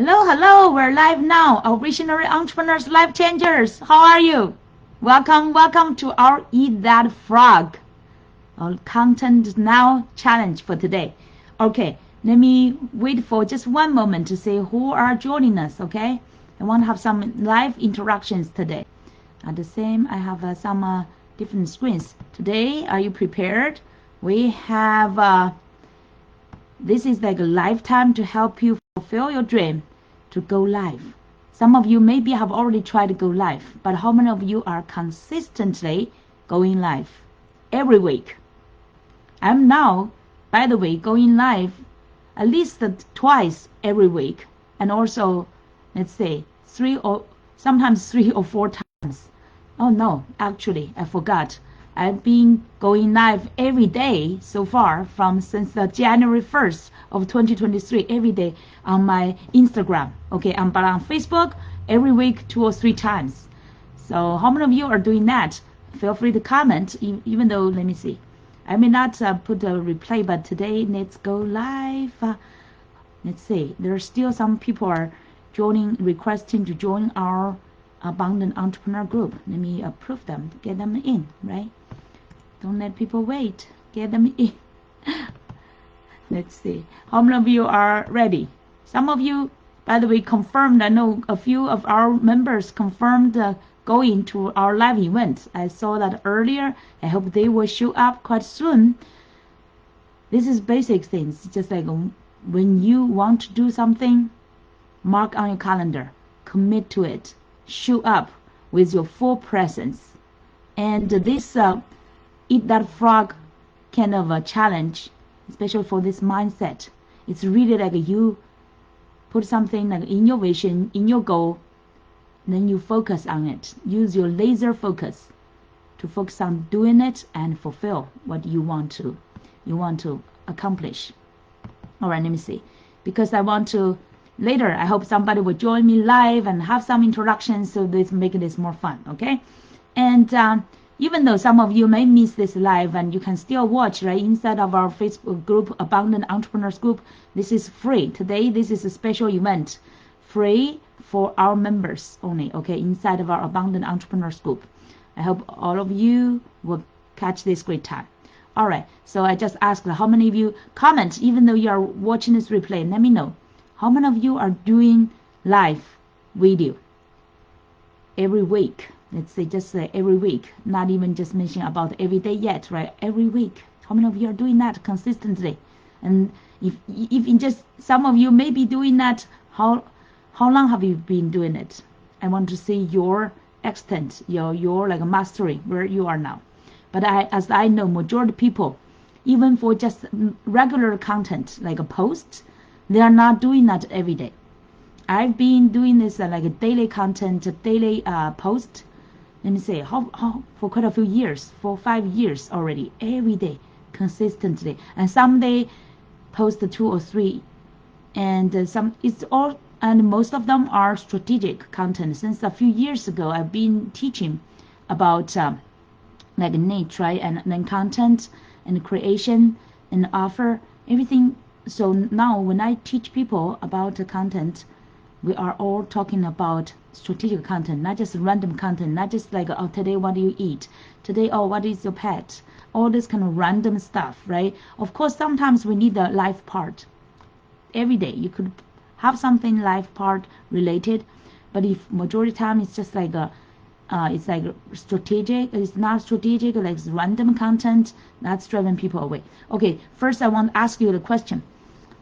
Hello, hello, we're live now. Our visionary entrepreneurs, life changers. How are you? Welcome to our Eat That Frog, our content now challenge for today. Okay, let me wait for just one moment to see who are joining us, okay? I want to have some live interactions today. At the same, I have some different screens. Today, are you prepared? We have, this is like a lifetime to help you fulfill your dream to go live. Some of you maybe have already tried to go live, but how many of you are consistently going live every week? I'm now, by the way, going live at least twice every week, and also, let's say, sometimes 3 or 4 times. Oh no, actually, I forgot. I've been going live every day so far since January 1st of 2023, every day on my Instagram. Okay, but on Facebook, every week 2 or 3 times. So how many of you are doing that? Feel free to comment, even though, let me see. I may not put a replay, but today, let's go live. Let's see, there are still some people are requesting to join our Abundant Entrepreneur group. Let me approve them, get them in, right? Don't let people wait. Get them in. Let's see. How many of you are ready? Some of you, by the way, confirmed. I know a few of our members confirmed going to our live event. I saw that earlier. I hope they will show up quite soon. This is basic things. Just like when you want to do something, mark on your calendar. Commit to it. Show up with your full presence. And this Eat That Frog kind of a challenge, especially for this mindset. It's really like you put something like in your vision, in your goal, then you focus on it. Use your laser focus to focus on doing it and fulfill what you want to accomplish. All right, let me see. Because I want to later, I hope somebody will join me live and have some introductions, so this make this more fun, okay? And even though some of you may miss this live, and you can still watch right inside of our Facebook group, Abundant Entrepreneurs group. This is free. Today, this is a special event, free for our members only, okay, inside of our Abundant Entrepreneurs group. I hope all of you will catch this great time. All right, so I just asked how many of you comment, even though you are watching this replay. Let me know. How many of you are doing live video every week? Let's say just every week, not even just mention about every day yet, right? Every week. How many of you are doing that consistently? And if in just some of you may be doing that, how long have you been doing it? I want to see your extent, your like mastery, where you are now. But as I know, majority of people, even for just regular content like a post, they are not doing that every day. I've been doing this like a daily content, daily post. Let me say, how for quite a few years, for 5 years already, every day, consistently. And some day post 2 or 3, and most of them are strategic content. Since a few years ago, I've been teaching about like niche, right, and then content and creation and offer everything. So now when I teach people about the content, we are all talking about strategic content, not just random content, not just like, oh, today what do you eat? Today, oh, what is your pet? All this kind of random stuff, right? Of course, sometimes we need the life part. Every day you could have something life part related, but if majority time it's just like it's like strategic, it's not strategic, like it's random content, that's driving people away. Okay, first I want to ask you the question,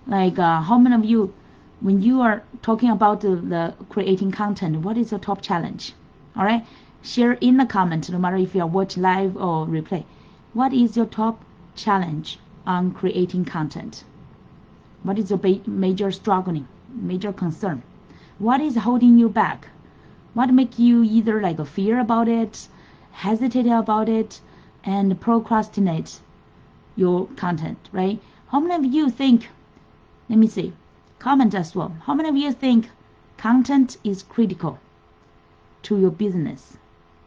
like how many of you, when you are talking about the creating content, what is your top challenge? All right, share in the comment, no matter if you are watching live or replay. What is your top challenge on creating content? What is your major struggling, major concern? What is holding you back? What make you either like a fear about it, hesitate about it, and procrastinate your content, right? How many of you think, let me see, comment as well. How many of you think content is critical to your business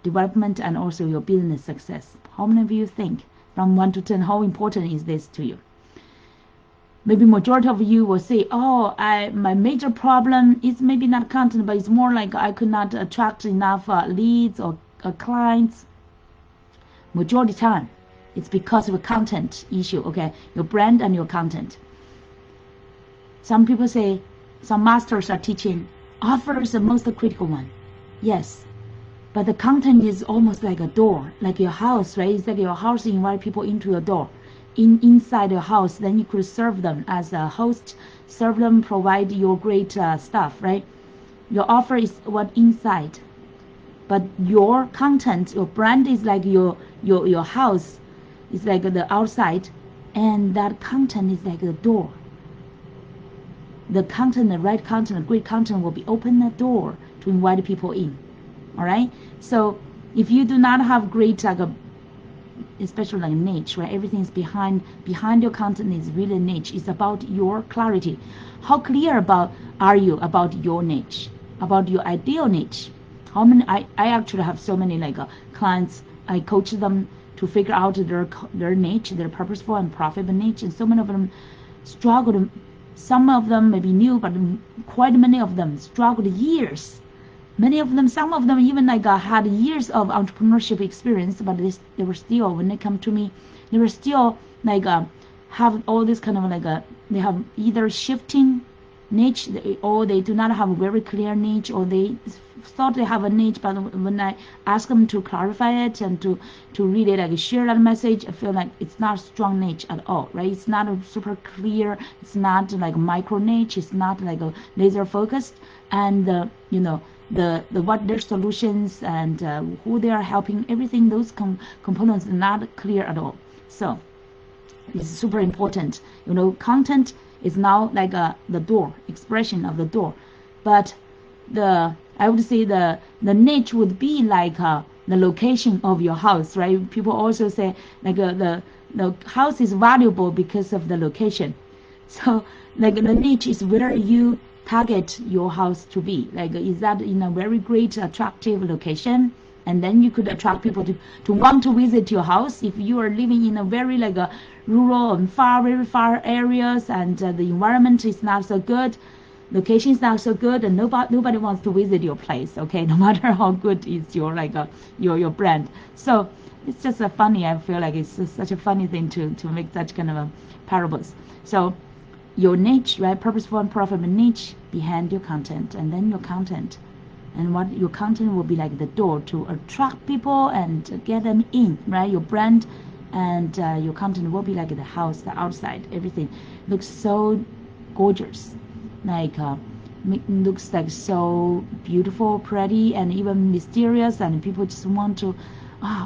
development and also your business success? How many of you think, from 1 to 10, how important is this to you? maybe majority of you will say, oh, my major problem is maybe not content, but it's more like I could not attract enough leads or clients. Majority time, it's because of a content issue, okay? Your brand and your content. Some people say, some masters are teaching, offer is the most critical one. Yes, but the content is almost like a door, like your house, right? It's like your house invite people into your door. Inside your house, then you could serve them as a host, serve them, provide your great stuff, right? Your offer is what inside, but your content, your brand is like your house, is like the outside, and that content is like the door. The content, the right content, the great content will be open the door to invite people in. All right. So if you do not have great especially like niche, right? Everything is behind your content is really niche. It's about your clarity. How clear are you about your niche, about your ideal niche? How many? I actually have so many like clients. I coach them to figure out their niche, their purposeful and profitable niche, and so many of them struggled. Some of them maybe new, but quite many of them struggled years. Many of them, some of them even like had years of entrepreneurship experience, but they were still, when they come to me, they were still like have all this kind of like they have either shifting niche, or they do not have a very clear niche, or they thought they have a niche, but when I ask them to clarify it and to really like share that message, I feel like it's not a strong niche at all, right? It's not a super clear, it's not like micro niche, it's not like a laser focused, and you know, the what their solutions and who they are helping, everything, those components are not clear at all. So it's super important. You know, content is now like the door, expression of the door, but I would say the niche would be like the location of your house, right? People also say like the house is valuable because of the location. So like the niche is where you target your house to be. Like, is that in a very great attractive location? And then you could attract people to want to visit your house. If you are living in a very like a rural and very far areas, and the environment is not so good, location is not so good, and nobody wants to visit your place, okay? No matter how good is your like your brand. So it's just a funny, I feel like it's just such a funny thing to make such kind of a parables. So your niche, right? Purposeful and profitable niche behind your content, and then your content, and what your content will be like the door to attract people and get them in, right? Your brand and your content will be like the house, the outside, everything looks so gorgeous, like looks like so beautiful, pretty, and even mysterious, and people just want to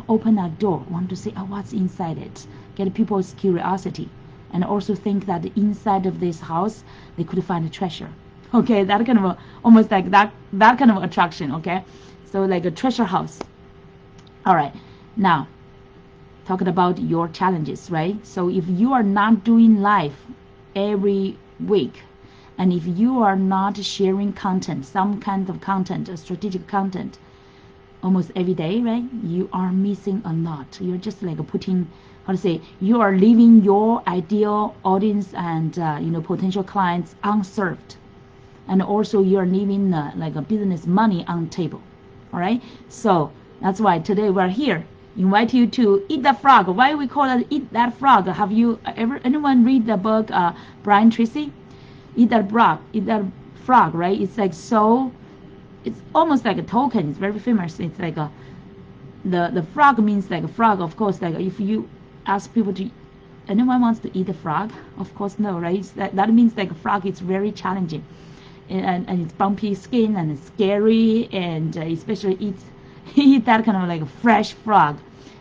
open that door, want to say, oh, what's inside it, get people's curiosity, and also think that inside of this house they could find a treasure. Okay, that kind of almost like that kind of attraction. Okay, so like a treasure house. All right, now talking about your challenges, right? So if you are not doing live every week, and if you are not sharing content, some kind of content, a strategic content, almost every day, right? You are missing a lot. You're just like putting, how to say, you are leaving your ideal audience and potential clients unserved, and also you're leaving like a business money on the table. All right, so that's why today we're here, invite you to eat that frog. Why we call it eat that frog? Have you anyone read the book Brian Tracy, eat that frog, right? It's like so, it's almost like a token. It's very famous. It's like the frog means like a frog, of course. Like if you ask people to, anyone wants to eat a frog? Of course no, right? That means like a frog is very challenging, and it's bumpy skin and it's scary, and especially eat that kind of like a fresh frog.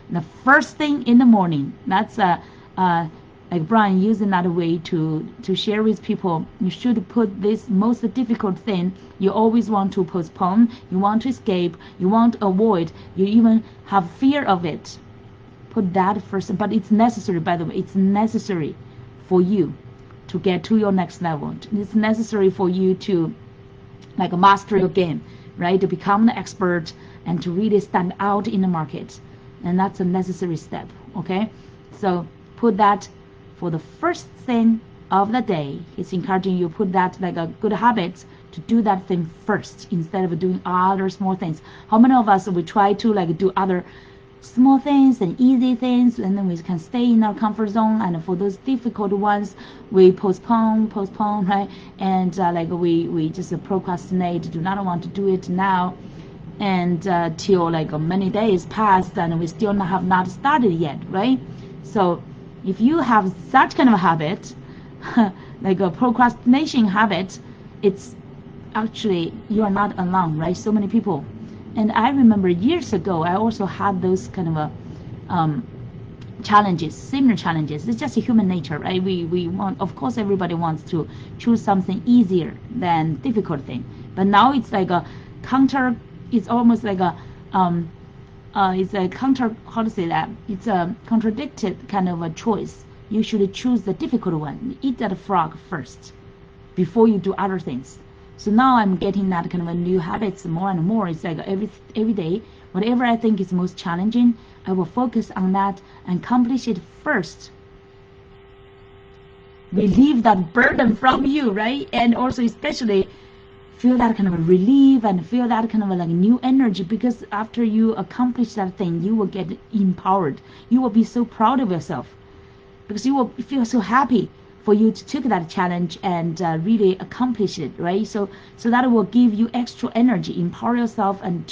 And the first thing in the morning, that's like Brian used another way to share with people. You should put this most difficult thing you always want to postpone, you want to escape, you want to avoid, you even have fear of it. Put that first, but it's necessary, by the way, it's necessary for you to get to your next level. It's necessary for you to like master your game, right? To become the expert and to really stand out in the market. And that's a necessary step, okay? So put that for the first thing of the day. It's encouraging you put that like a good habit to do that thing first instead of doing other small things. How many of us we try to like do other small things and easy things, and then we can stay in our comfort zone, and for those difficult ones we postpone, right? And like we just procrastinate, do not want to do it now, and till like many days passed and we still have not started yet, right? So if you have such kind of habit, like a procrastination habit, it's actually you are not alone, right? So many people. And I remember years ago, I also had those kind of challenges, similar challenges. It's just a human nature, right? We want, of course, everybody wants to choose something easier than difficult thing. But now it's like a counter. It's almost like a it's a counter. How to say that? It's a contradicted kind of a choice. You should choose the difficult one. Eat that frog first, before you do other things. So now I'm getting that kind of a new habits more and more. It's like every day, whatever I think is most challenging, I will focus on that and accomplish it first. Relieve that burden from you, right? And also especially feel that kind of a relief and feel that kind of a like new energy, because after you accomplish that thing, you will get empowered. You will be so proud of yourself because you will feel so happy for you to take that challenge and really accomplish it, right? So that will give you extra energy, empower yourself, and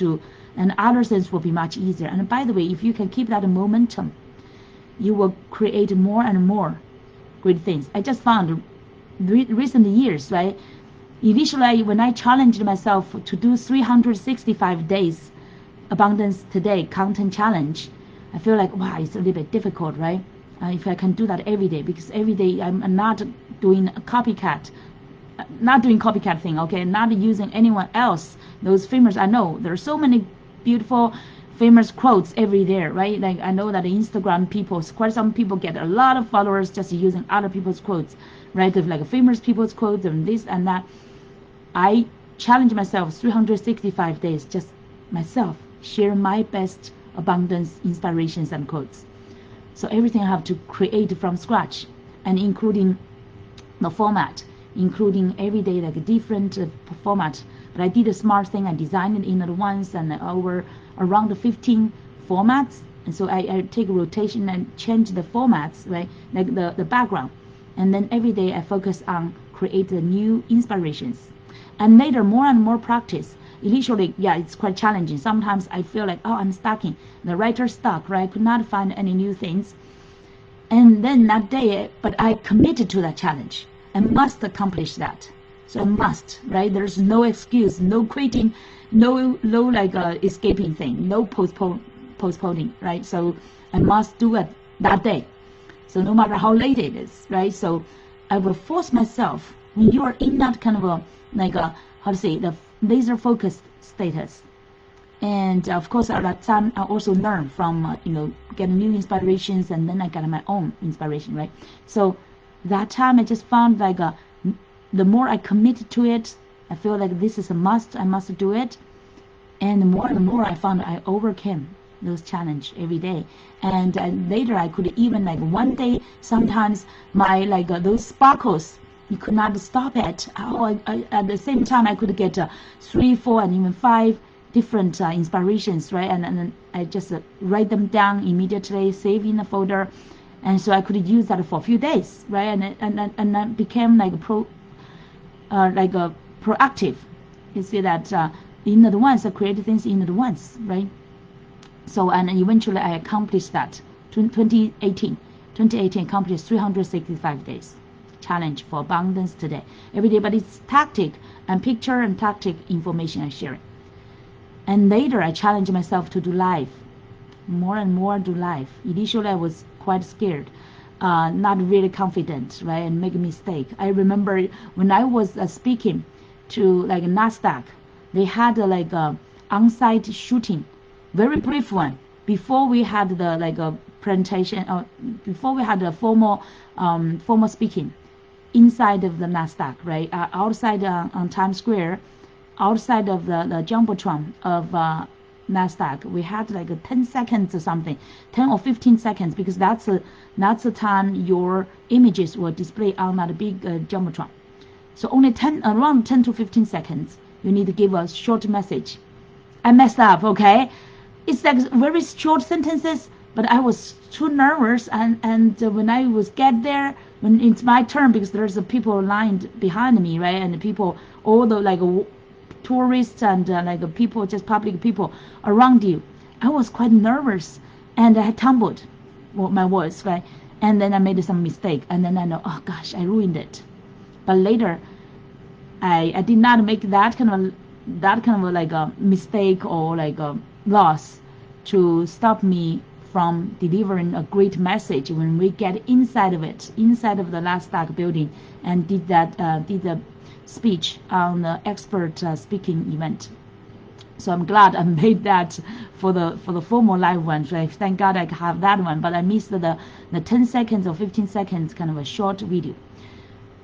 other things will be much easier. And by the way, if you can keep that momentum, you will create more and more great things. I just found recent years, right? Initially, when I challenged myself to do 365 days abundance today content challenge, I feel like, wow, it's a little bit difficult, right? If I can do that every day, because every day I'm not doing a copycat, thing, okay? Not using anyone else, those famous, I know there are so many beautiful famous quotes every day, right? Like I know that Instagram people, quite some people get a lot of followers just using other people's quotes, right? Of like famous people's quotes and this and that. I challenge myself 365 days, just myself, share my best abundance inspirations and quotes. So everything I have to create from scratch, and including the format, including every day like a different format. But I did a smart thing. I designed it in advance and around 15 formats. And so I take a rotation and change the formats, right? Like the background. And then every day I focus on create the new inspirations. And later more and more practice. Initially, yeah, it's quite challenging. Sometimes I feel like, oh, I'm stuck in the writer's stuck, right? I could not find any new things. And then that day, but I committed to that challenge. I must accomplish that. So I must, right? There's no excuse, no quitting, no like escaping thing, no postponing, right? So I must do it that day. So no matter how late it is, right? So I will force myself. When you are in that kind of a like a how to say the laser focused status, and of course at that time I also learn from get new inspirations, and then I got my own inspiration, right? So that time I just found like the more I committed to it, I feel like this is a must, I must do it, and the more I found I overcame those challenge every day. And later I could even like one day sometimes my like those sparkles, you could not stop it. At the same time I could get 3, 4 and even 5 different inspirations, right? And I just write them down immediately, save in a folder, and so I could use that for a few days, right? And I became like proactive. You see that in advance, I created things in advance, right? So and eventually I accomplished that. 2018 accomplished 365 days challenge for abundance today every day. But it's tactic and picture and tactic information I share. And later I challenged myself to do live, more and more do live. Initially I was quite scared, not really confident, right, and make a mistake. I remember when I was speaking to like NASDAQ, they had like a on-site shooting, very brief one, before we had the like a presentation, or before we had the formal speaking inside of the NASDAQ, right, outside on Times Square, outside of the jumbotron of NASDAQ. We had like a 10 seconds or something, 10 or 15 seconds, because that's the time your images will display on that big jumbotron. So only around 10 to 15 seconds, you need to give a short message. I messed up, okay? It's like very short sentences, but I was too nervous, and when I was get there, when it's my turn, because there's people lined behind me, right? And the people, all the like tourists and like people, just public people around you. I was quite nervous, and I tumbled my words, right? And then I made some mistake, and then I know, oh gosh, I ruined it. But later, I did not make that kind of like a mistake or like a loss to stop me from delivering a great message when we get inside of the NASDAQ building, and did the speech on the expert speaking event. So I'm glad I made that for the formal live one. Right? Thank God I have that one, but I missed the 10 seconds or 15 seconds kind of a short video.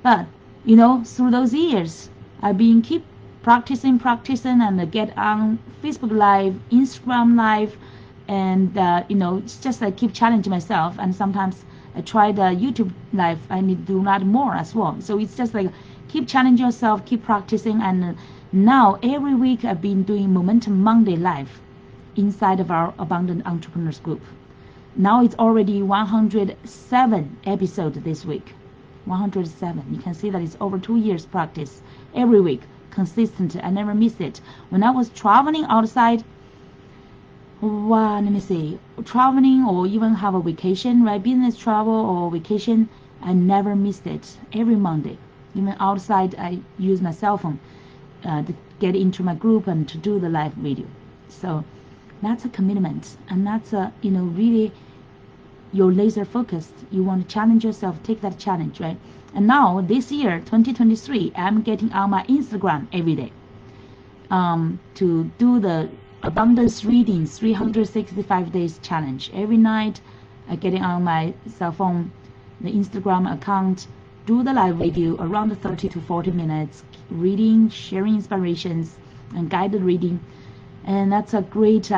But you know, through those years, I've been keep practicing and get on Facebook Live, Instagram Live, and you know, it's just like keep challenging myself. And sometimes I try the YouTube Live. I need to do that more as well. So it's just like keep challenging yourself, keep practicing. And now every week I've been doing Momentum Monday Live inside of our Abundant Entrepreneurs group. Now it's already 107 episodes this week. 107. You can see that it's over 2 years practice every week, consistent. I never miss it. When I was traveling outside, let me see, traveling or even have a vacation, right? Business travel or vacation, I never missed it. Every Monday, even outside, I use my cell phone to get into my group and to do the live video. So that's a commitment, and that's a, you know, really, you're laser focused. You want to challenge yourself, take that challenge, right? And now this year, 2023, I'm getting on my Instagram every day to do the abundance reading 365 days challenge. Every night I get on my cell phone, the Instagram account, do the live video around 30 to 40 minutes, reading, sharing inspirations and guided reading. And that's a great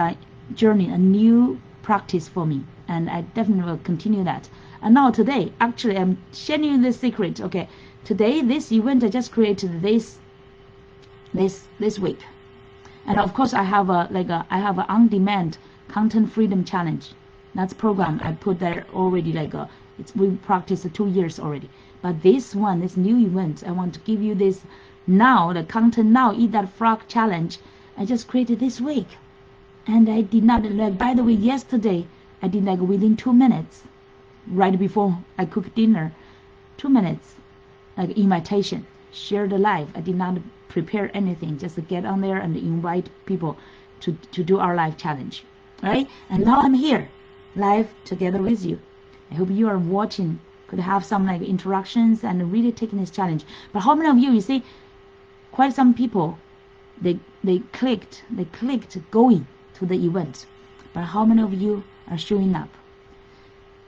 journey, a new practice for me, and I definitely will continue that. And now today, actually, I'm sharing you this secret. Okay, today this event I just created this week, and of course I have I have an on-demand content freedom challenge. That's program I put there already. We practiced 2 years already. But this new event, I want to give you this now, the content now, Eat That Frog challenge. I just created this week. And I did not, by the way, yesterday, I did within 2 minutes, right before I cooked dinner, 2 minutes, invitation, share the live. I did not prepare anything, just get on there and invite people to do our live challenge, right? And now I'm here, live together with you. I hope you are watching, could have some interactions and really taking this challenge. But how many of you see, quite some people, they clicked going to the event, but how many of you are showing up?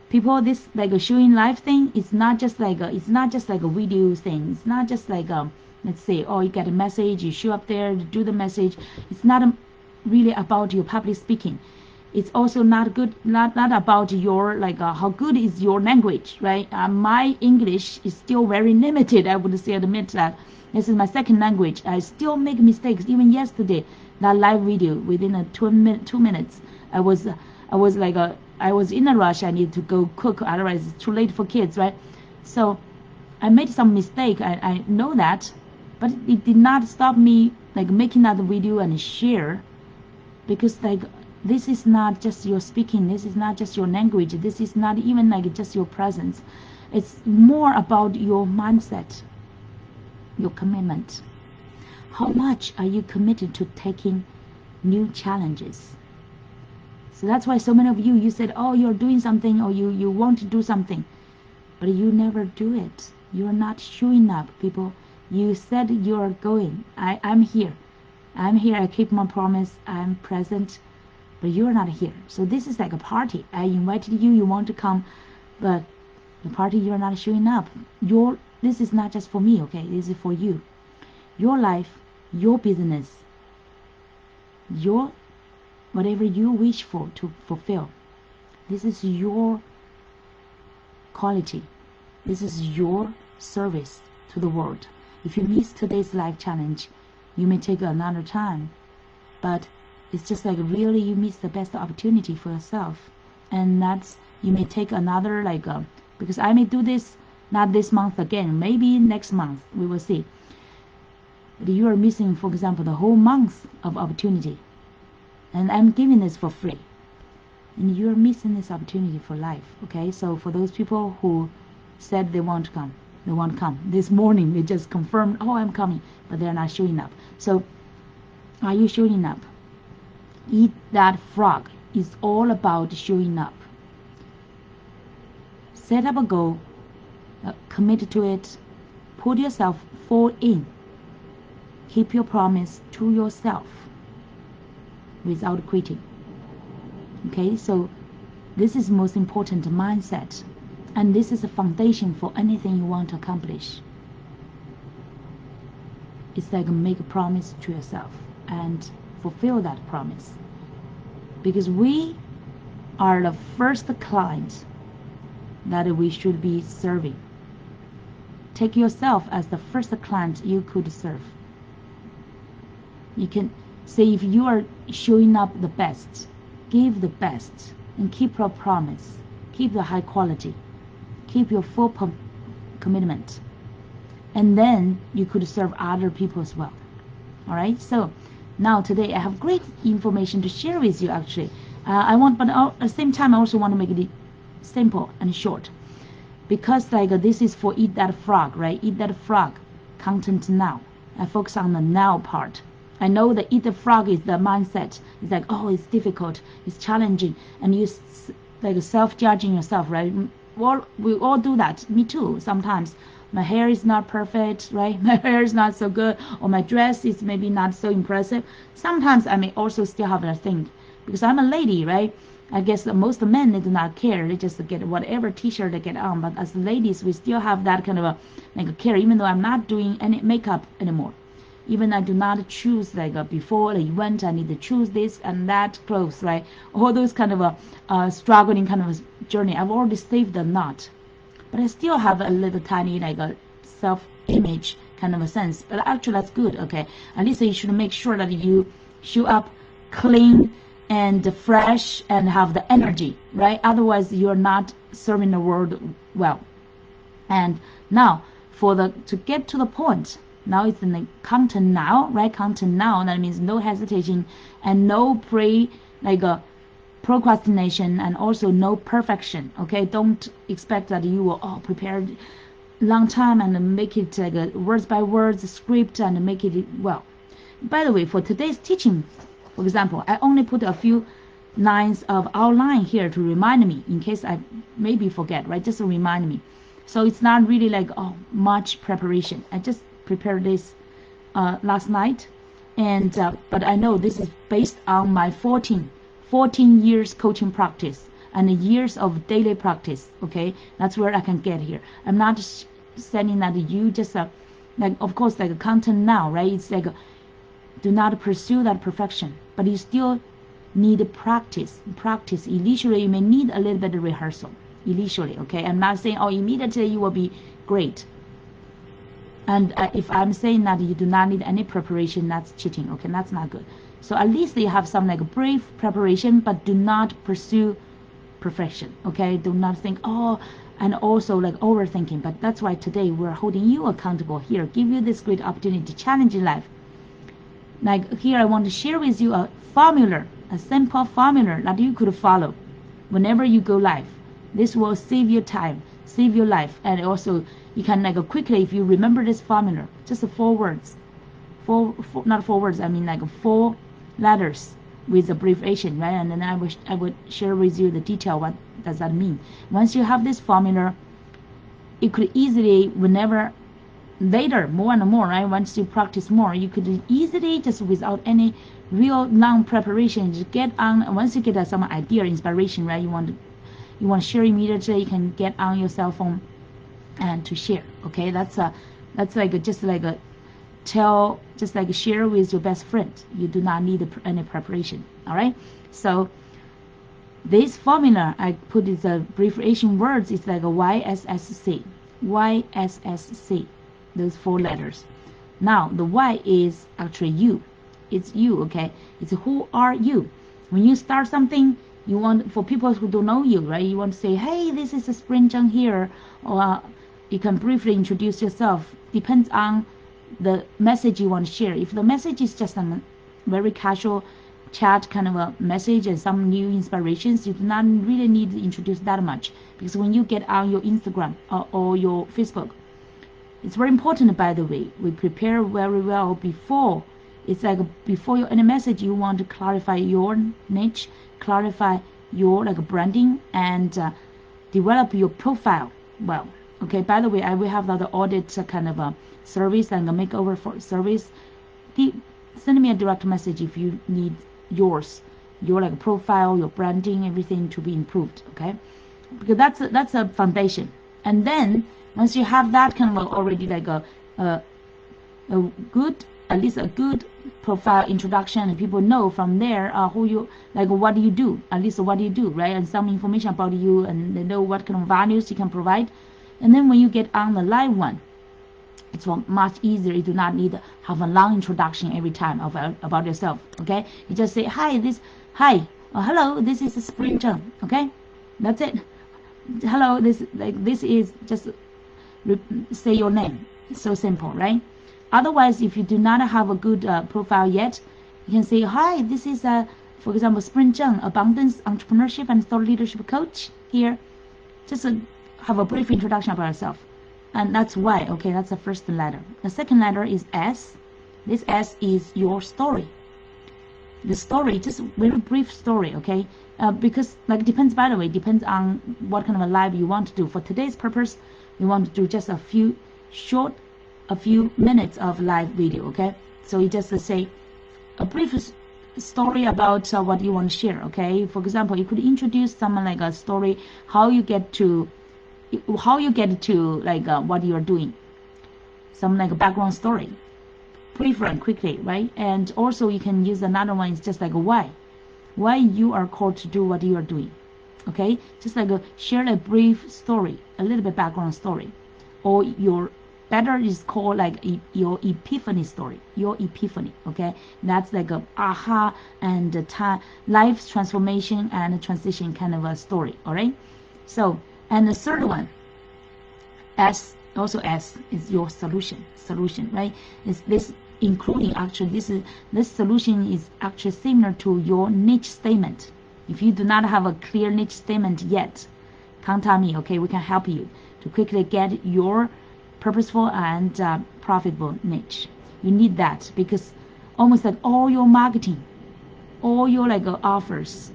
People, this a showing live thing, it's not just a video thing. It's not just let's say, oh, you get a message, you show up there to do the message. It's not really about your public speaking. It's also not about your how good is your language, right? My English is still very limited. I would admit that this is my second language. I still make mistakes. Even yesterday, that live video, within 2 minutes, I was in a rush. I need to go cook, otherwise it's too late for kids, right? So I made some mistake. I know that, but it did not stop me making that video and share, because this is not just your speaking, this is not just your language, this is not even just your presence. It's more about your mindset, your commitment. How much are you committed to taking new challenges? So that's why so many of you said, oh, you're doing something, or you want to do something, but you never do it. You're not showing up, people. You said you're going. I'm here. I keep my promise. I'm present, but you're not here. So this is like a party. I invited you, you want to come, but the party, you're not showing up. This is not just for me, okay? This is for you. Your life, your business, your whatever you wish for to fulfill. This is your quality. This is your service to the world. If you miss today's life challenge, you may take another time, but it's just like really you miss the best opportunity for yourself. And that's, you may take another because I may do this not this month again, maybe next month, we will see. But you are missing, for example, the whole month of opportunity, and I'm giving this for free, and you're missing this opportunity for life. Okay, so for those people who said they want to come this morning, they just confirmed, oh, I'm coming, but they're not showing up. So are you showing up? Eat That Frog is all about showing up. Set up a goal, commit to it, put yourself full in, keep your promise to yourself without quitting. Okay, so this is most important mindset, and this is a foundation for anything you want to accomplish. It's like make a promise to yourself and fulfill that promise, because we are the first client that we should be serving. Take yourself as the first client you could serve. You can say, if you are showing up the best, give the best, and keep your promise, keep the high quality, keep your full commitment, and then you could serve other people as well. All right, so now today I have great information to share with you. Actually, I want, but at the same time I also want to make it simple and short, because this is for Eat That Frog, right? Eat That Frog content now. I focus on the now part. I know that Eat the Frog is the mindset. It's like, oh, it's difficult, it's challenging, and you self-judging yourself, right? Well, we all do that. Me too. Sometimes my hair is not perfect, right? My hair is not so good, or my dress is maybe not so impressive. Sometimes I may also still have that thing, because I'm a lady, right? I guess most men, they do not care. They just get whatever t-shirt they get on. But as ladies, we still have that kind of a care, even though I'm not doing any makeup anymore. Even I do not choose before the event, I need to choose this and that clothes, right? All those kind of a struggling kind of a journey. I've already saved a knot, but I still have a little tiny a self-image kind of a sense. But actually that's good, okay? At least you should make sure that you show up clean and fresh and have the energy, right? Otherwise you're not serving the world well. And now to get to the point, now it's in the content now, right? Content now, that means no hesitation and no procrastination, and also no perfection. Okay, don't expect that you will prepare long time and make it words by words script and make it well. By the way, for today's teaching, for example, I only put a few lines of outline here to remind me in case I maybe forget, right? Just to remind me. So it's not really much preparation. I just prepared this last night, and but I know this is based on my 14 years coaching practice and years of daily practice. Okay, that's where I can get here. I'm not sending that you just of course content now, right? It's do not pursue that perfection, but you still need practice. Initially you may need a little bit of rehearsal initially. Okay, I'm not saying immediately you will be great. And if I'm saying that you do not need any preparation, that's cheating. Okay, that's not good. So at least you have some brief preparation, but do not pursue perfection. Okay, do not think and also overthinking. But that's why today we're holding you accountable here, give you this great opportunity to challenge in life. Here I want to share with you a formula, a simple formula that you could follow whenever you go live. This will save your time, save your life, and also you can quickly, if you remember this formula, just 4 words, not 4 words, I mean 4 letters with abbreviation, right? And then I would share with you the detail. What does that mean? Once you have this formula, you could easily, whenever later, more and more, right? Once you practice more, you could easily, just without any real long preparation, just get on. Once you get some idea, inspiration, right? You want to share immediately, you can get on your cell phone and to share. Okay, that's just tell, just like share with your best friend. You do not need any preparation. All right. So this formula, I put it the abbreviation words, is like a YSSC. YSSC, those 4 letters. Now the Y is actually you. It's you, okay? It's who are you. When you start something, you want, for people who don't know you, right? You want to say, hey, this is a Spring Zheng here, or you can briefly introduce yourself. Depends on the message you want to share. If the message is just a very casual chat kind of a message and some new inspirations, you do not really need to introduce that much, because when you get on your Instagram or your Facebook, it's very important, by the way, we prepare very well before. It's like before your any message, you want to clarify your niche, clarify your like branding, and develop your profile well. Okay, by the way, I will have the audit kind of a service and a makeover for service. Send me a direct message if you need yours, your like profile, your branding, everything to be improved. Okay, because that's a foundation. And then once you have that kind of already like a good, at least a good profile introduction, and people know from there who you, like what do you do, at least what do you do, right? And some information about you, and they know what kind of values you can provide. And then when you get on the live one, it's much easier. You do not need to have a long introduction every time about yourself. Okay, you just say hi, hello, this is Spring Zheng. Okay, that's it. Hello, this is just say your name. It's so simple, right? Otherwise, if you do not have a good profile yet, you can say, hi, this is for example, Spring Zheng, abundance, entrepreneurship, and thought leadership coach here. Just have a brief introduction about yourself. And that's Y, okay, that's the first letter. The second letter is S. This S is your story. The story, just very brief story, okay? Because like depends, by the way, depends on what kind of a live you want to do. For today's purpose, we want to do just a few minutes of live video, okay? So you just say a brief story about what you want to share, okay? For example, you could introduce someone like a story, how you get to like what you are doing, some like a background story, brief and quickly, right? And also you can use another one, is just like why you are called to do what you are doing, okay? Just like share a brief story, a little bit background story, or your better is called like your epiphany story, your epiphany, okay? That's like a aha and life transformation and transition kind of a story, all right? So, and the third one, S, also S, is your solution, right? Is this including actually this solution is actually similar to your niche statement. If you do not have a clear niche statement yet, contact me, okay? We can help you to quickly get your purposeful and profitable niche. You need that, because almost like all your marketing, all your like offers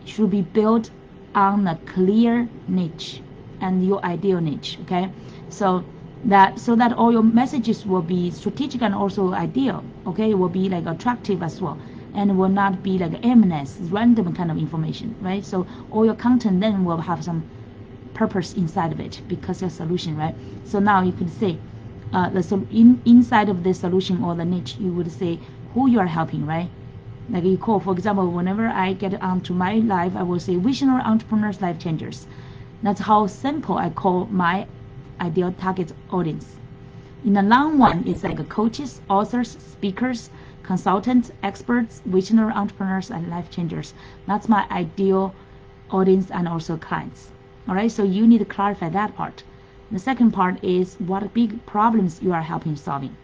should be built on a clear niche and your ideal niche, okay? So that all your messages will be strategic and also ideal, okay? It will be like attractive as well, and will not be like aimless, random kind of information, right? So all your content then will have some purpose inside of it, because your solution, right? So now you could say inside of the solution or the niche, you would say who you are helping, right? Like you call, for example, whenever I get onto my live, I will say visionary entrepreneurs, life changers. That's how simple I call my ideal target audience. In the long one, it's like coaches, authors, speakers, consultants, experts, visionary entrepreneurs, and life changers. That's my ideal audience and also clients. All right, so you need to clarify that part. The second part is what big problems you are helping solving.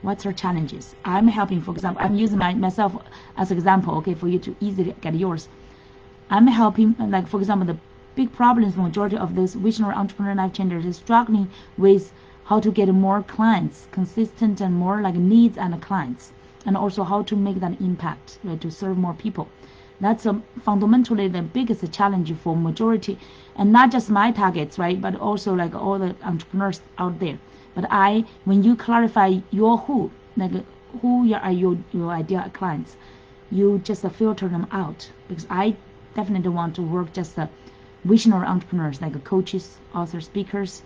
What's your challenges? I'm helping, for example, I'm using myself as an example, okay, for you to easily get yours. I'm helping, like for example, the big problems, majority of those visionary entrepreneur life changers is struggling with how to get more clients, consistent and more like needs and clients, and also how to make that impact, right, to serve more people. That's fundamentally the biggest challenge for majority, and not just my targets, right, but also like all the entrepreneurs out there. But when you clarify your who, like who are your ideal clients, you just filter them out, because I definitely want to work just visionary entrepreneurs, like coaches, authors, speakers,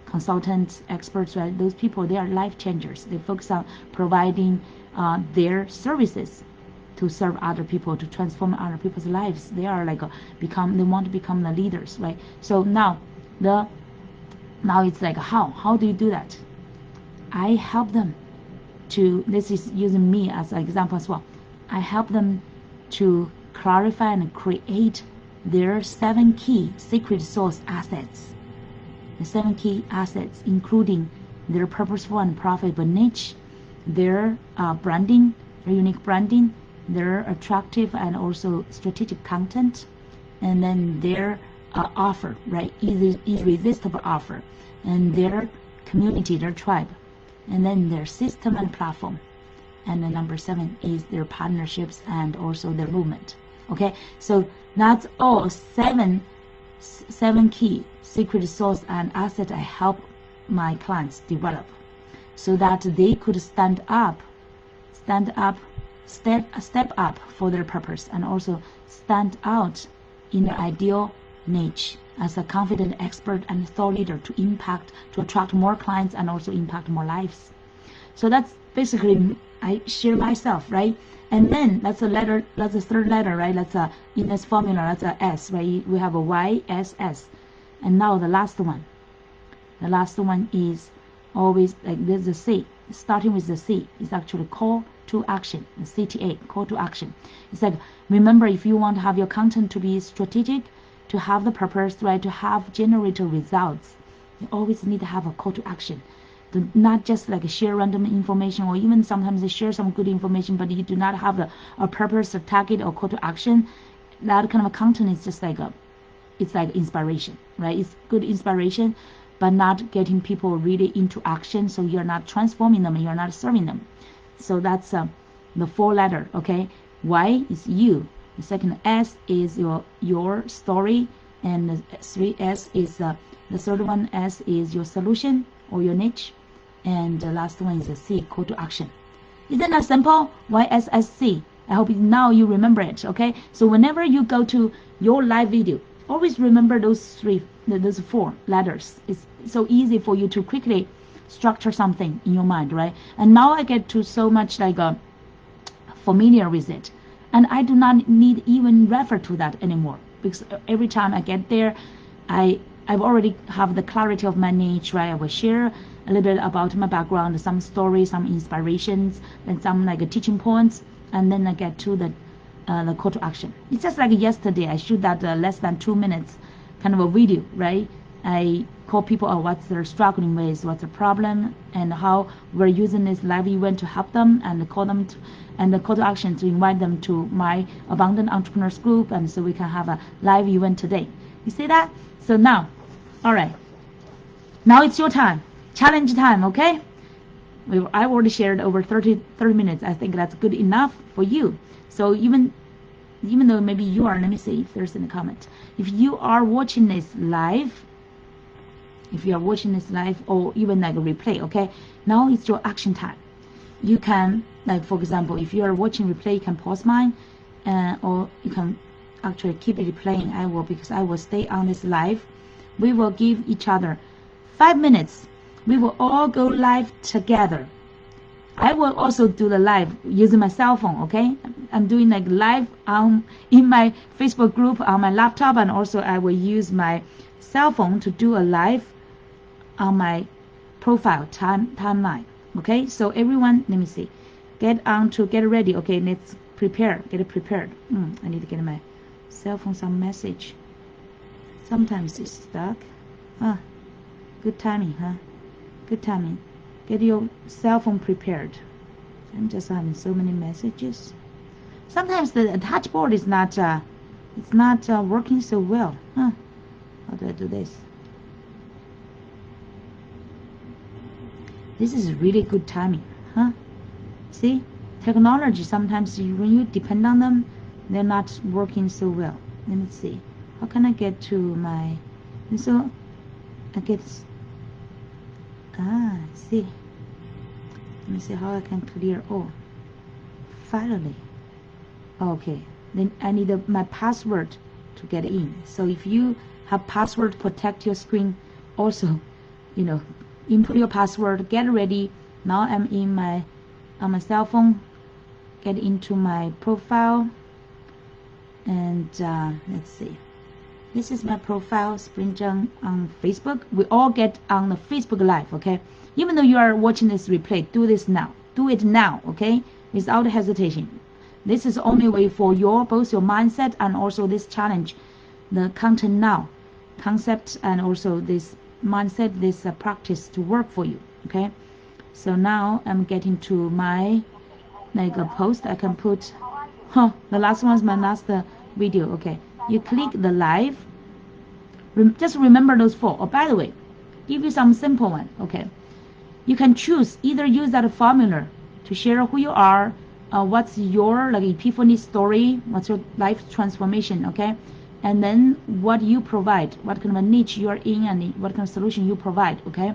consultants, experts, right? Those people, they are life changers. They focus on providing their services to serve other people, to transform other people's lives. They are like they want to become the leaders, right? So now it's like how do you do that? I help them to, this is using me as an example as well. I help them to clarify and create their 7 key secret sauce assets. The 7 key assets, including their purposeful and profitable niche, their branding, their unique branding, their attractive and also strategic content, and then their offer, right? Irresistible offer, and their community, their tribe, and then their system and platform. And then number 7 is their partnerships and also their movement. Okay, so that's all 7 key secret sauce and asset I help my clients develop, so that they could step up for their purpose, and also stand out in their ideal niche as a confident expert and thought leader to attract more clients and also impact more lives. So that's basically, I share myself, right? And then that's a letter, that's the third letter, right? That's in this formula, that's a S, right? We have a YSS. And now the last one is always like there's a C, starting with the C is actually call to action, the CTA, call to action. It's like, remember, if you want to have your content to be strategic, to have the purpose, right, to have generate results, you always need to have a call to action. Not just like share random information, or even sometimes they share some good information, but you do not have a purpose, a target, or call to action. That kind of content is just like it's like inspiration, right? It's good inspiration, but not getting people really into action. So you're not transforming them, you're not serving them. So that's the 4 letter, okay? Y is you. The second S is your story, and the 3S is the third one, S is your solution or your niche, and the last one is a C, call to action. Isn't that simple? YSSC. I hope now you remember it, okay? So whenever you go to your live video, always remember those 4 letters. It's so easy for you to quickly structure something in your mind, right? And now I get to so much like familiar with it, and I do not need even refer to that anymore, because every time I get there, I've already have the clarity of my niche, right? I will share a little bit about my background, some stories, some inspirations, and some like teaching points, and then I get to the call to action. It's just like yesterday I shoot that less than 2 minutes kind of a video, right? I call people out what they're struggling with, what's the problem, and how we're using this live event to help them, and call them to, and the call to action to invite them to my Abundant Entrepreneurs group, and so we can have a live event today. You see that? So now, all right, now it's your time, challenge time, okay? I already shared over 30 minutes. I think that's good enough for you. So even though maybe you are, let me see if there's any comment. If you are watching this live, or even like a replay, okay, now it's your action time. You can, like for example, if you are watching replay, you can pause mine, or you can actually keep it playing. Because I will stay on this live. We will give each other 5 minutes. We will all go live together. I will also do the live using my cell phone, okay? I'm doing like live in my Facebook group on my laptop, and also I will use my cell phone to do a live on my profile timeline, okay? So everyone, let me see, get ready, okay? Let's prepare, get it prepared. I need to get my cell phone some message. Sometimes it's stuck. Good timing, huh? Good timing. Get your cell phone prepared. I'm just having so many messages. Sometimes the touch board is not it's not working so well. How do I do this? This is really good timing, huh? See, technology sometimes when you depend on them, they're not working so well. Let me see. How can I get to my? And so I get. See. Let me see how I can clear. Oh, finally. Okay. Then I need my password to get in. So if you have password protect your screen, also input your password, get ready. Now I'm on my cell phone, get into my profile, and let's see. This is my profile, Spring Zheng on Facebook. We all get on the Facebook Live, okay? Even though you are watching this replay, do this now. Do it now, okay? Without hesitation. This is the only way for both your mindset and also this challenge, the content now, concept, and also this mindset, this practice to work for you, okay? So now I'm getting to my post. I can put, the last one is my last video, okay? You click the live. Just remember those 4. Oh, by the way, give you some simple one, okay? You can choose either use that formula to share who you are, what's your epiphany story, what's your life transformation, okay? And then what you provide, what kind of a niche you are in, and what kind of solution you provide, okay?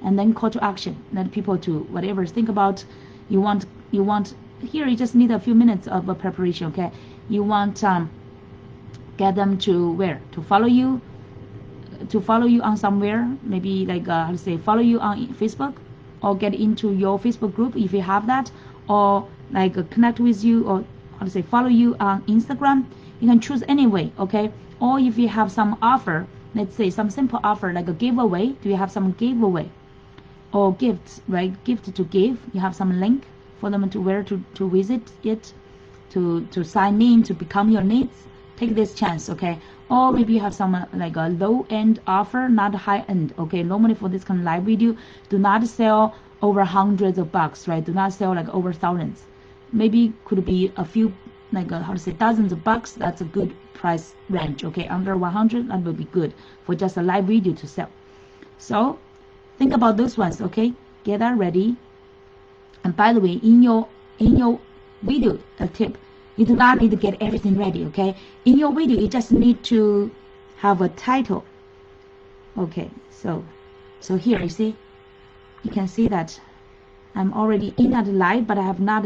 And then call to action, let people to whatever think about. You want here. You just need a few minutes of preparation, okay? You want get them to where to follow you on somewhere, maybe how to say, follow you on Facebook, or get into your Facebook group if you have that, or connect with you, or how to say, follow you on Instagram. You can choose anyway, okay? Or if you have some offer, let's say some simple offer like a giveaway. Do you have some giveaway or gifts, right? Gift to give. You have some link for them to where to visit it, to sign in, to become your needs. Take this chance, okay? Or maybe you have some a low-end offer, not high-end, okay? Normally for this kind of live video, do not sell over hundreds of bucks, right? Do not sell over thousands. Maybe could be a few, how to say, dozens of bucks. That's a good price range, okay? Under 100, that will be good for just a live video to sell. So think about those ones, okay? Get that ready. And by the way, in your video, a tip, you do not need to get everything ready, okay? In your video, you just need to have a title. Okay, so here you see, you can see that I'm already in that live, but I have not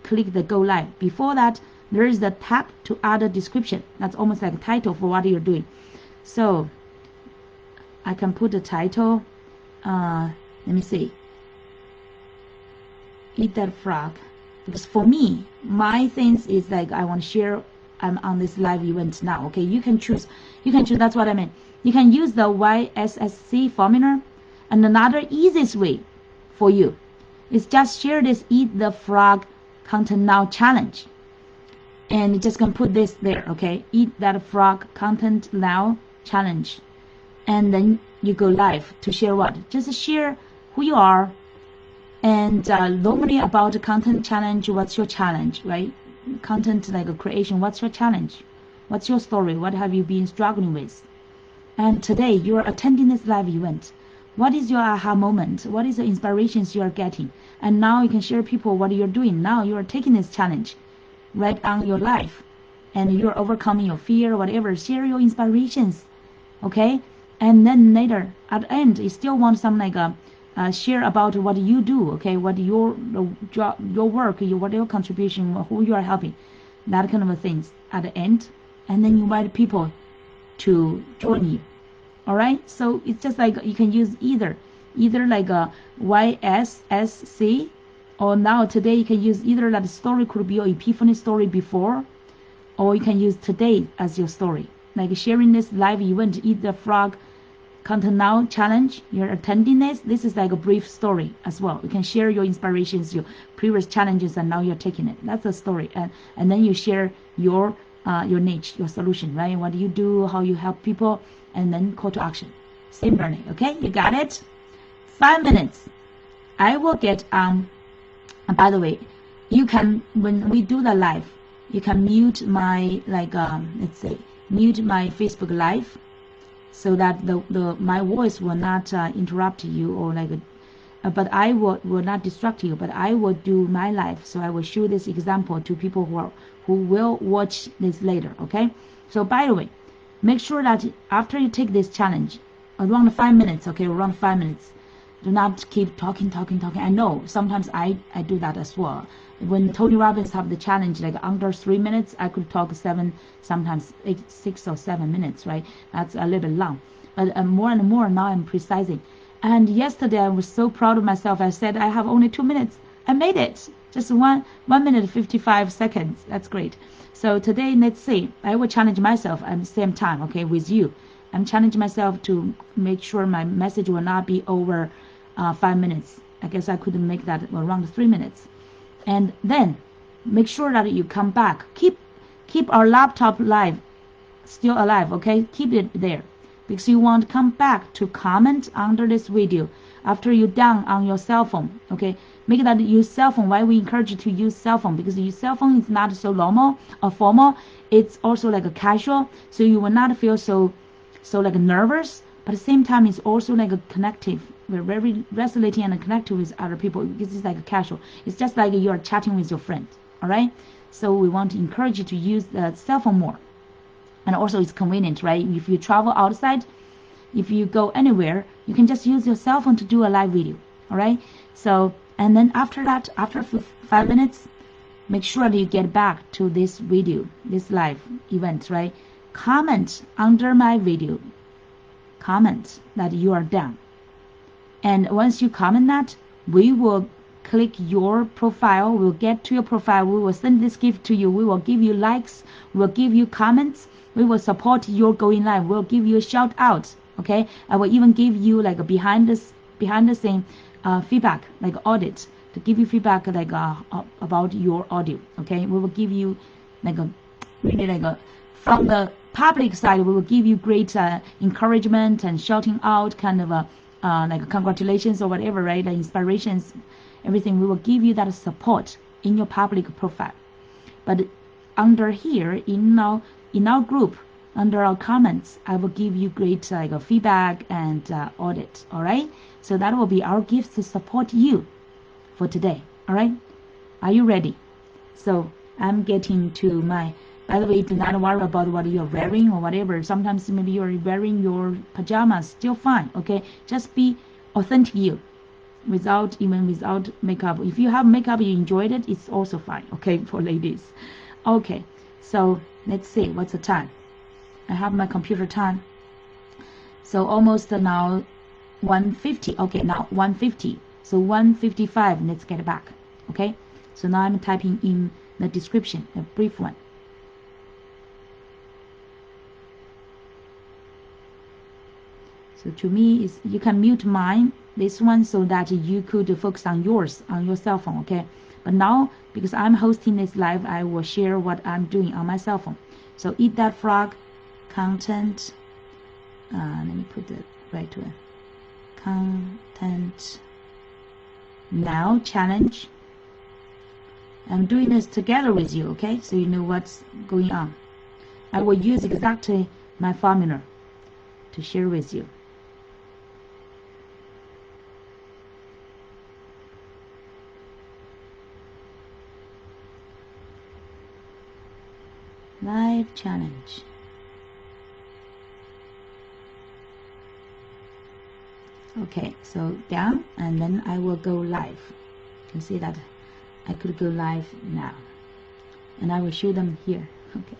clicked the go live. Before that, there is the tab to add a description. That's almost like a title for what you're doing. So I can put the title. Let me see. Eat that frog. Because for me, my things is I want to share. I'm on this live event now, okay? You can choose, that's what I mean. You can use the YSSC formula. And another easiest way for you is just share this Eat the Frog Content Now challenge. And you just can put this there, okay? Eat that frog content now challenge. And then you go live to share what? Just share who you are. And normally about the content challenge, what's your challenge, right? Content creation, what's your challenge? What's your story? What have you been struggling with? And today you are attending this live event. What is your aha moment? What is the inspirations you are getting? And now you can share people what you're doing. Now you are taking this challenge right on your life. And you're overcoming your fear, whatever. Share your inspirations, okay? And then later, at the end, you still want some share about what you do, okay? What your job, your work, what your contribution, who you are helping, that kind of things at the end. And then you invite people to join you. All right, so it's just you can use either a YSSC, or now today you can use either that story could be your epiphany story before, or you can use today as your story, sharing this live event, Eat the Frog Content Now challenge. You're attending this is a brief story as well. You can share your inspirations, your previous challenges, and now you're taking it. That's a story. And then you share your niche, your solution, right? What do you do, how you help people, and then call to action. Same learning, okay? You got it? 5 minutes. I will get and by the way, you can, when we do the live, you can mute my let's say mute my Facebook live, so that my voice will not interrupt you, or but I will not distract you, but I will do my live. So I will show this example to people who will watch this later, okay? So by the way, make sure that after you take this challenge, around 5 minutes, okay, around 5 minutes, do not keep talking. I know sometimes I do that as well. When Tony Robbins have the challenge, under 3 minutes, I could talk 7, sometimes 8, 6 or 7 minutes, right? That's a little bit long. more and more now I'm precising. And yesterday I was so proud of myself. I said I have only 2 minutes. I made it. Just 1 minute 55 seconds. That's great. So today, let's see. I will challenge myself at the same time, okay, with you. I'm challenging myself to make sure my message will not be over 5 minutes. I guess I could make that around 3 minutes. And then make sure that you come back. Keep our laptop still alive, okay? Keep it there. Because you want to come back to comment under this video after you're done on your cell phone, okay? Make that use cell phone. Why we encourage you to use cell phone? Because your cell phone is not so normal or formal. It's also like a casual, so you will not feel so like nervous. But at the same time, it's also like a connective. We're very resonating and connected with other people because it's like a casual. It's just like you are chatting with your friend, all right? So we want to encourage you to use the cell phone more. And also it's convenient, right? If you travel outside, if you go anywhere, you can just use your cell phone to do a live video, all right? So, and then after that, after 5 minutes, make sure that you get back to this video, this live event, right? Comment under my video. Comment that you are done. And once you comment that, we will click your profile. We'll get to your profile. We will send this gift to you. We will give you likes. We'll give you comments. We will support your going live. We'll give you a shout out. Okay. I will even give you like a behind the scene feedback, like audit, to give you feedback like about your audio. Okay. We will give you like from the public side, we will give you great encouragement and shouting out, kind of like congratulations or whatever, right? The inspirations, everything. We will give you that support in your public profile. But under here, in our group, under our comments, I will give you great feedback and audit. All right. So that will be our gifts to support you for today. All right. Are you ready? So I'm getting to my. By the way, do not worry about what you're wearing or whatever. Sometimes maybe you're wearing your pajamas, still fine, okay? Just be authentic you, without makeup. If you have makeup, you enjoyed it, it's also fine, okay, for ladies. Okay, so let's see, what's the time? I have my computer time. So almost now 1:50. Okay, now 1:50. So 1:55, let's get back, okay? So now I'm typing in the description, a brief one. So to me, you can mute this one, so that you could focus on yours, on your cell phone, okay? But now, because I'm hosting this live, I will share what I'm doing on my cell phone. So Eat That Frog, content, let me put the right one. Content now challenge. I'm doing this together with you, okay? So you know what's going on. I will use exactly my formula to share with you. Live challenge. Okay, so down, and then I will go live. You can see that I could go live now, and I will show them here. Okay.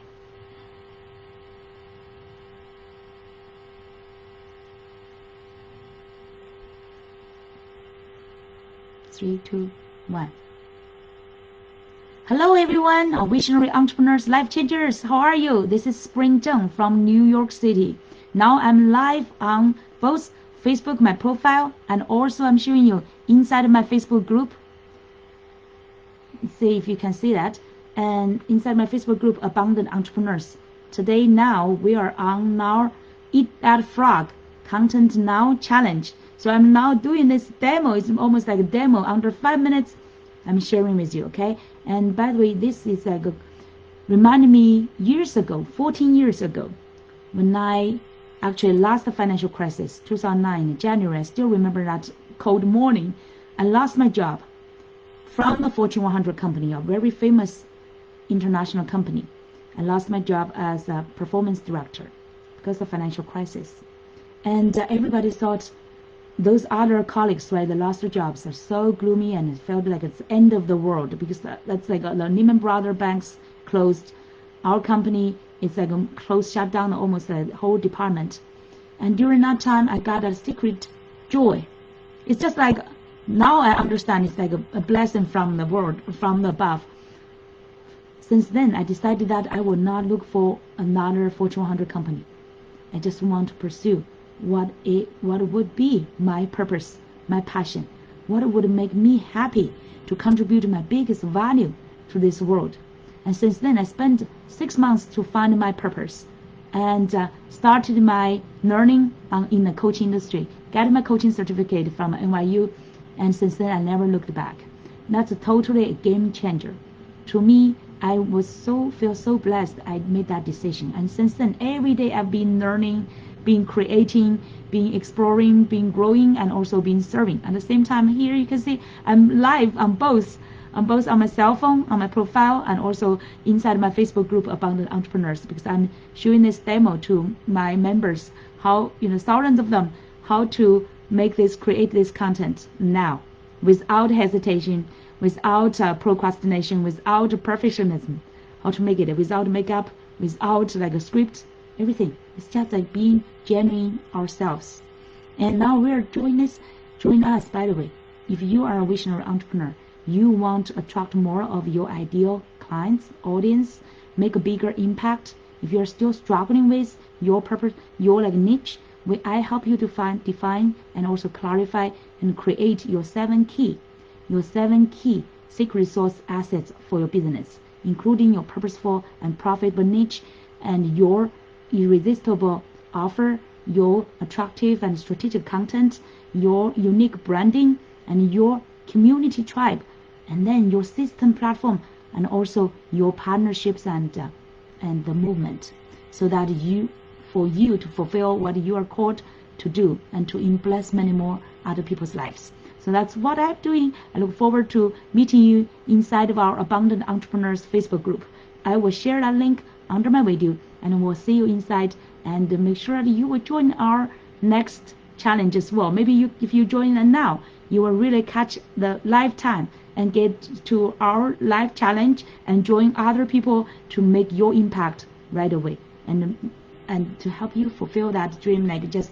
3, 2, 1. Hello everyone, our visionary entrepreneurs, life changers. How are you? This is Spring Zheng from New York City. Now I'm live on both Facebook, my profile, and also I'm showing you inside my Facebook group. See if you can see that. And inside my Facebook group, Abundant Entrepreneurs. Today now we are on our Eat That Frog Content Now Challenge. So I'm now doing this demo. It's almost like a demo. Under 5 minutes, I'm sharing with you, okay? And by the way, this is like reminded me years ago, 14 years ago, when I actually lost the financial crisis, 2009 in January. I still remember that cold morning. I lost my job from the Fortune 100 company, a very famous international company. I lost my job as a performance director because of financial crisis. And everybody thought those other colleagues, right, that lost their jobs are so gloomy, and it felt like it's the end of the world, because that's like the Lehman Brothers banks closed. Our company is like a closed, shut down almost the whole department. And during that time, I got a secret joy. It's just like, now I understand it's like a blessing from the world, from above. Since then, I decided that I will not look for another Fortune 100 company. I just want to pursue what would be my purpose, my passion, what would make me happy to contribute my biggest value to this world. And since then, I spent 6 months to find my purpose, and started my learning in the coaching industry, got my coaching certificate from NYU, and since then I never looked back. That's totally a game changer. To me, I feel so blessed I made that decision. And since then, every day I've been learning, been creating, been exploring, been growing, and also been serving. At the same time, here you can see I'm live on both on my cell phone, on my profile, and also inside my Facebook group Abundant Entrepreneurs, because I'm showing this demo to my members, how, thousands of them, how to create this content now, without hesitation, without procrastination, without perfectionism, how to make it without makeup, without like a script, everything. It's just like being genuine ourselves. And now join us, by the way. If you are a visionary entrepreneur, you want to attract more of your ideal clients, audience, make a bigger impact. If you're still struggling with your purpose, your niche, I help you to define, and also clarify and create your seven key secret sauce assets for your business, including your purposeful and profitable niche, and your irresistible offer, your attractive and strategic content, your unique branding, and your community tribe, and then your system platform, and also your partnerships and the movement, so that for you to fulfill what you are called to do, and to bless many more other people's lives. So that's what I'm doing. I look forward to meeting you inside of our Abundant Entrepreneurs Facebook group. I will share that link under my video, and we'll see you inside. And make sure that you will join our next challenge as well. Maybe if you join now, you will really catch the lifetime and get to our live challenge and join other people to make your impact right away, and to help you fulfill that dream, like just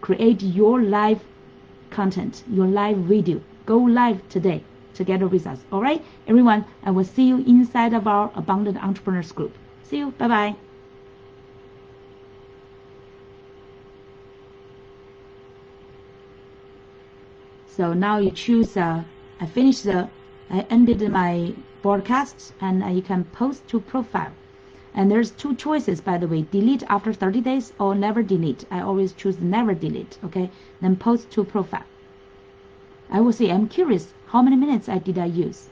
create your live content, your live video. Go live today together with us. All right, everyone, I will see you inside of our Abundant Entrepreneurs group. See you. Bye-bye. So now you choose, I ended my broadcast, and you can post to profile. And there's two choices, by the way: delete after 30 days or never delete. I always choose never delete. Okay, then post to profile. I will see. I'm curious how many minutes did I use.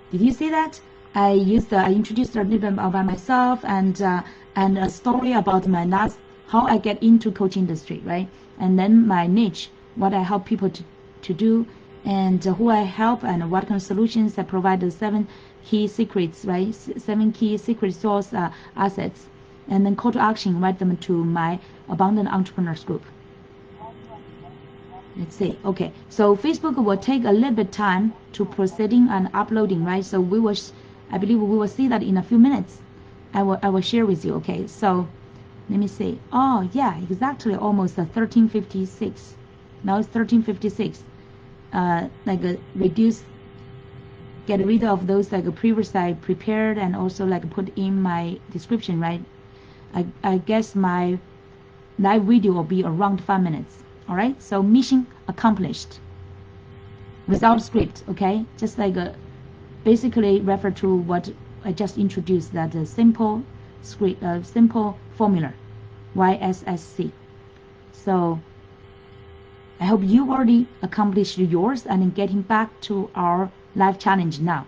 Did you see that? I introduced a little bit about myself, and a story about how I get into coaching industry, right? And then my niche, what I help people to do, and who I help, and what kind of solutions I provide. The 7 key secrets, right? 7 key secret source assets, and then call to action, invite them to my Abundant Entrepreneurs group. Let's see. Okay, so Facebook will take a little bit time to proceeding and uploading, right? So I believe we will see that in a few minutes. I will share with you. Okay, so let me see. Oh yeah, exactly, almost 13:56. Now it's 13:56. Get rid of those previous I prepared, and also put in my description, right? I guess my live video will be around 5 minutes. All right, so mission accomplished without script. Okay, just basically refer to what I just introduced, that simple script, simple formula, YSSC. So I hope you already accomplished yours and getting back to our live challenge now.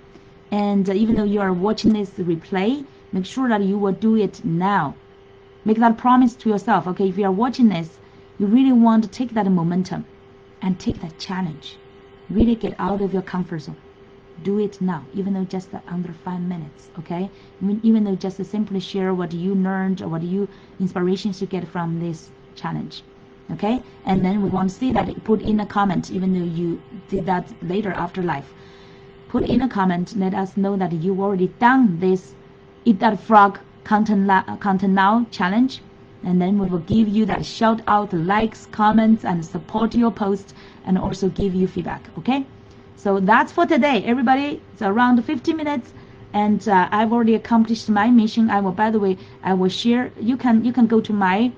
And even though you are watching this replay, make sure that you will do it now. Make that promise to yourself. Okay, if you are watching this, you really want to take that momentum and take that challenge. Really get out of your comfort zone. Do it now, even though just under 5 minutes. Okay, even though just simply share what you learned or what inspirations you get from this challenge. Okay, and then we want to see that. Put in a comment, even though you did that later after live. Put in a comment, let us know that you've already done this Eat That Frog content now challenge, and then we will give you that shout out, likes, comments, and support your post, and also give you feedback. Okay, so that's for today, everybody. It's around 50 minutes, and I've already accomplished my mission. By the way, I will share. You can go to my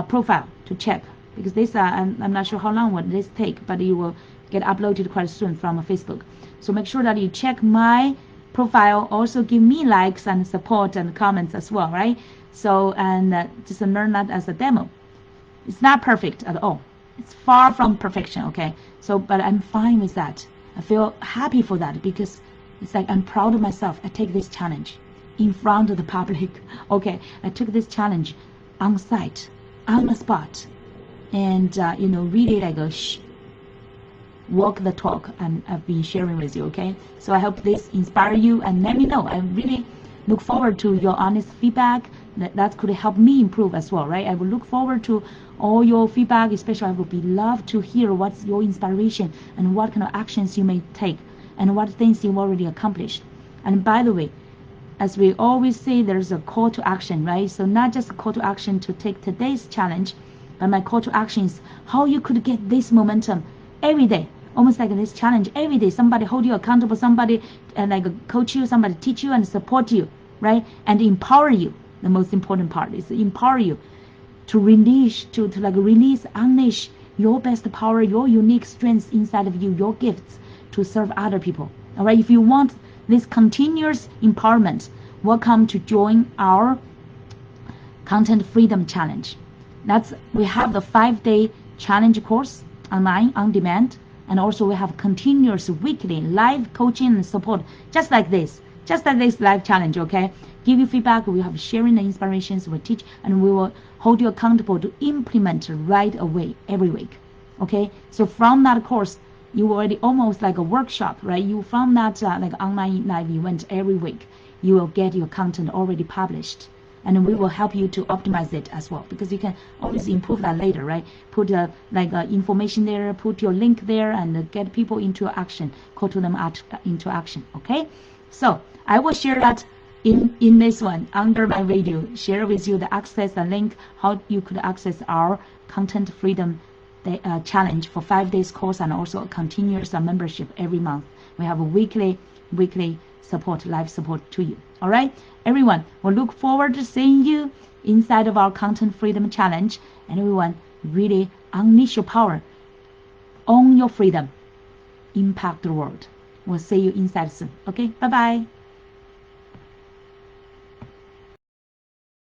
profile to check, because this I'm not sure how long will this take, but you will get uploaded quite soon from Facebook. So make sure that you check my profile. Also give me likes and support and comments as well, right? So, and just learn that as a demo. It's not perfect at all. It's far from perfection, okay? So, but I'm fine with that. I feel happy for that, because it's like I'm proud of myself. I take this challenge in front of the public. Okay, I took this challenge on site, on the spot, and really like a walk the talk I've been sharing with you. Okay, so I hope this inspire you, and let me know. I really look forward to your honest feedback. That could help me improve as well, right? I will look forward to all your feedback. Especially I would be love to hear what's your inspiration and what kind of actions you may take and what things you've already accomplished. And by the way, as we always say, there's a call to action, right? So not just a call to action to take today's challenge, but my call to action is how you could get this momentum every day, almost like this challenge every day. Somebody hold you accountable, somebody like coach you, somebody teach you and support you, right? And empower you. The most important part is to empower you to release, to unleash your best power, your unique strengths inside of you, your gifts to serve other people. All right, if you want this continuous empowerment, welcome to join our Content Freedom Challenge. We have the 5-day challenge course online on demand, and also we have continuous weekly live coaching and support, just like this live challenge. Okay, give you feedback. We have sharing the inspirations. We teach, and we will hold you accountable to implement right away every week. Okay, so from that course, you already almost like a workshop, right? You from that like online live event every week, you will get your content already published, and we will help you to optimize it as well, because you can always improve that later, right? Put information there, put your link there, and get people into action, call to them into action. Okay, so I will share that in this one under my video, share with you the access, the link, how you could access our Content Freedom challenge for 5 days course, and also a continuous membership every month. We have a weekly support, live support to you. All right, everyone, we'll look forward to seeing you inside of our Content Freedom Challenge. And everyone, really unleash your power, own your freedom, impact the world. We'll see you inside soon. Okay, bye bye.